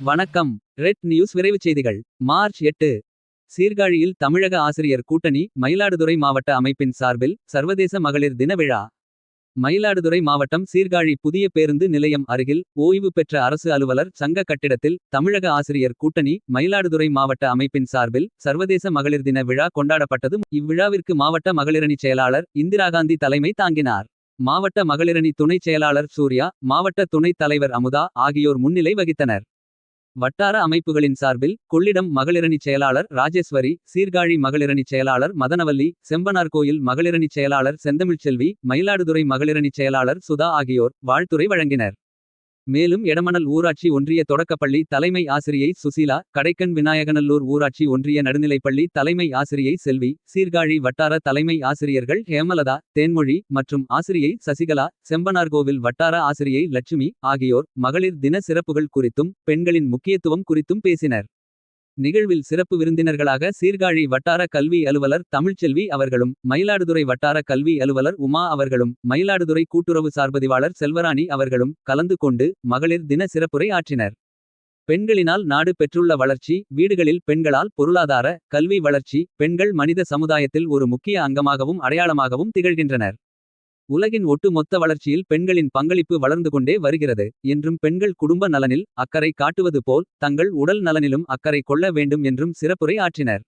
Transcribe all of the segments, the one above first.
வணக்கம். Red news விரைவுச் செய்திகள். மார்ச் 8. சீர்காழியில் தமிழக ஆசிரியர் கூட்டணி. மயிலாடுதுறை மாவட்ட அமைப்பின் சார்பில் சர்வதேச மகளிர் தின விழா. மயிலாடுதுறை மாவட்டம் சீர்காழி புதிய பேருந்து நிலையம் அருகில் ஓய்வு பெற்ற அரசு அலுவலர் சங்க கட்டிடத்தில் தமிழக ஆசிரியர் கூட்டணி. மயிலாடுதுறை மாவட்ட அமைப்பின் சார்பில் சர்வதேச மகளிர் தின விழா கொண்டாடப்பட்டது. இவ்விழாவிற்கு மாவட்ட மகளிரணி செயலாளர் இந்திராகாந்தி தலைமை தாங்கினார். மாவட்ட மகளிரணி துணைச் செயலாளர் சூர்யா, மாவட்ட துணைத் தலைவர் அமுதா ஆகியோர் முன்னிலை வகித்தனர். வட்டார அமைப்புகளின் சார்பில் கொள்ளிடம் மகளிரணி செயலாளர் ராஜேஸ்வரி, சீர்காழி மகளிரணி செயலாளர் மதனவல்லி, செம்பனார்கோயில் மகளிரணி செயலாளர் செந்தமிழ்ச்செல்வி, மயிலாடுதுறை மகளிரணி செயலாளர் சுதா ஆகியோர் வாழ்த்துரை வழங்கினர். மேலும் எடமணல் ஊராட்சி ஒன்றிய தொடக்கப்பள்ளி தலைமை ஆசிரியை சுசீலா, கடைக்கன் விநாயகநல்லூர் ஊராட்சி ஒன்றிய நடுநிலைப்பள்ளி தலைமை ஆசிரியை செல்வி, சீர்காழி வட்டார தலைமை ஆசிரியர்கள் ஹேமலதா, தேன்மொழி மற்றும் ஆசிரியை சசிகலா, செம்பனார்கோவில் வட்டார ஆசிரியை லட்சுமி ஆகியோர் மகளிர் தின சிறப்புகள் குறித்தும் பெண்களின் முக்கியத்துவம் குறித்தும் பேசினர். நிகழ்வில் சிறப்பு விருந்தினர்களாக சீர்காழி வட்டார கல்வி அலுவலர் தமிழ்ச்செல்வி அவர்களும், மயிலாடுதுறை வட்டார கல்வி அலுவலர் உமா அவர்களும், மயிலாடுதுறை கூட்டுறவு சார்பதிவாளர் செல்வராணி அவர்களும் கலந்து கொண்டு மகளிர் தின சிறப்புரை ஆற்றினர். பெண்களினால் நாடு பெற்றுள்ள வளர்ச்சி, வீடுகளில் பெண்களால் பொருளாதார, கல்வி வளர்ச்சி, பெண்கள் மனித சமுதாயத்தில் ஒரு முக்கிய அங்கமாகவும் அடையாளமாகவும் திகழ்கின்றனர். உலகின் ஒட்டு மொத்த வளர்ச்சியில் பெண்களின் பங்களிப்பு வளர்ந்து கொண்டே வருகிறது என்றும் பெண்கள் குடும்ப நலனில் அக்கறை காட்டுவது போல் தங்கள் உடல் நலனிலும் அக்கறை கொள்ள வேண்டும் என்றும் சிறப்புரை ஆற்றினர்.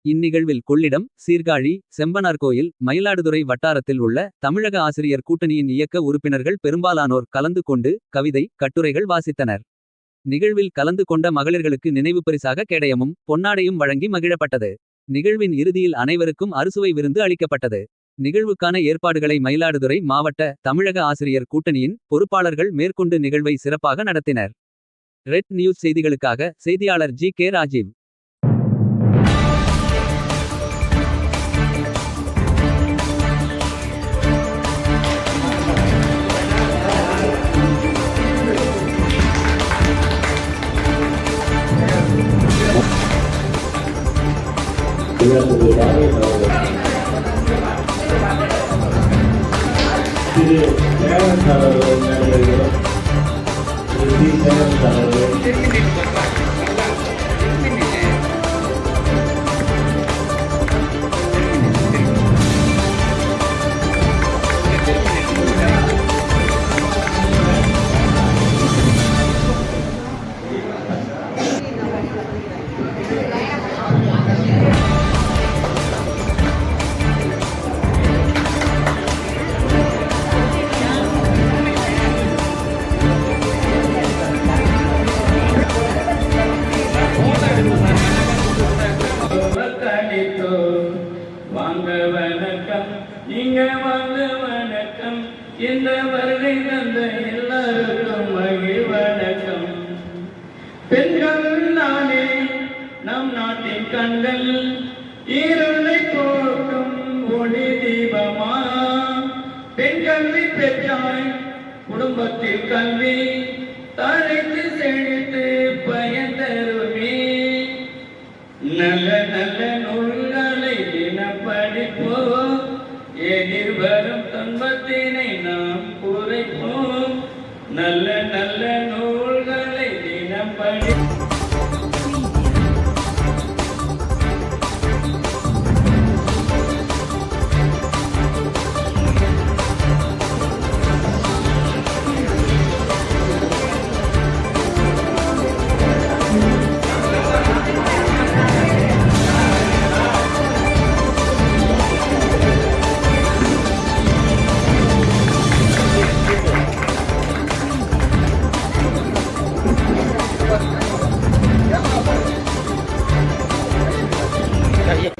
இந்நிகழ்வில் கொள்ளிடம், சீர்காழி, செம்பனார்கோயில், மயிலாடுதுறை வட்டாரத்தில் உள்ள தமிழக ஆசிரியர் கூட்டணியின் இயக்க உறுப்பினர்கள் பெரும்பாலானோர் கலந்து கொண்டு கவிதை, கட்டுரைகள் வாசித்தனர். நிகழ்வில் கலந்து கொண்ட மகளிர்களுக்கு நினைவு பரிசாக கேடயமும் பொன்னாடையும் வழங்கி மகிழப்பட்டது. நிகழ்வின் இறுதியில் அனைவருக்கும் அறுசுவை விருந்து அளிக்கப்பட்டது. நிகழ்வுக்கான ஏற்பாடுகளை மயிலாடுதுறை மாவட்ட தமிழக ஆசிரியர் கூட்டணியின் பொறுப்பாளர்கள் மேற்கொண்டு நிகழ்வை சிறப்பாக நடத்தினர். ரெட் நியூஸ் செய்திகளுக்காக செய்தியாளர் ஜி.கே. ராஜீவ். வாங்க வணக்கம், நீங்க வாங்க வணக்கம், இந்த வருகை தந்த எல்லாருக்கும் மகிழ் வணக்கம். பெண்கள் நானே நம் நாட்டின் கண்கள், இருளை போக்கும் ஒளி தீபமா. பெண் கல்வி பெற்றாய் குடும்பத்தில் கல்வி தழைத்து செழித்து பயன் தருமே. நல்ல நல்ல நூல்களை தினம் படிப்போம், எதிர்வரும் துன்பத்தினை நாம் குறைப்போம். நல்ல நல்ல நூல்களை தினம் படி.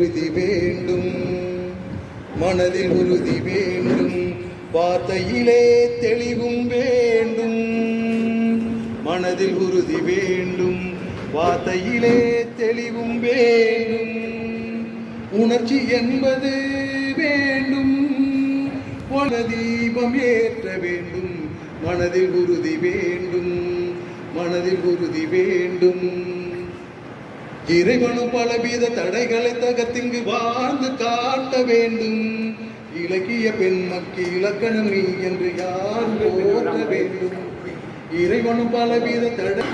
உறுதி வேண்டும், மனதில் உறுதி வேண்டும், வார்த்தையிலே தெளிவும் வேண்டும். மனதில் உறுதி வேண்டும், வார்த்தையிலே தெளிவும் வேண்டும். உணர்ச்சி என்பது வேண்டும், தீபம் ஏற்ற வேண்டும். மனதில் உறுதி வேண்டும், மனதில் உறுதி வேண்டும். இறைவனும் பலவித தடைகளை தகர்த்திங்கு வாழ்ந்து காட்ட வேண்டும். இலக்கிய பெண்மக்கு இலக்கணம் நீ என்று யார் போற்ற வேண்டும். இறைவனும் பலவித தடை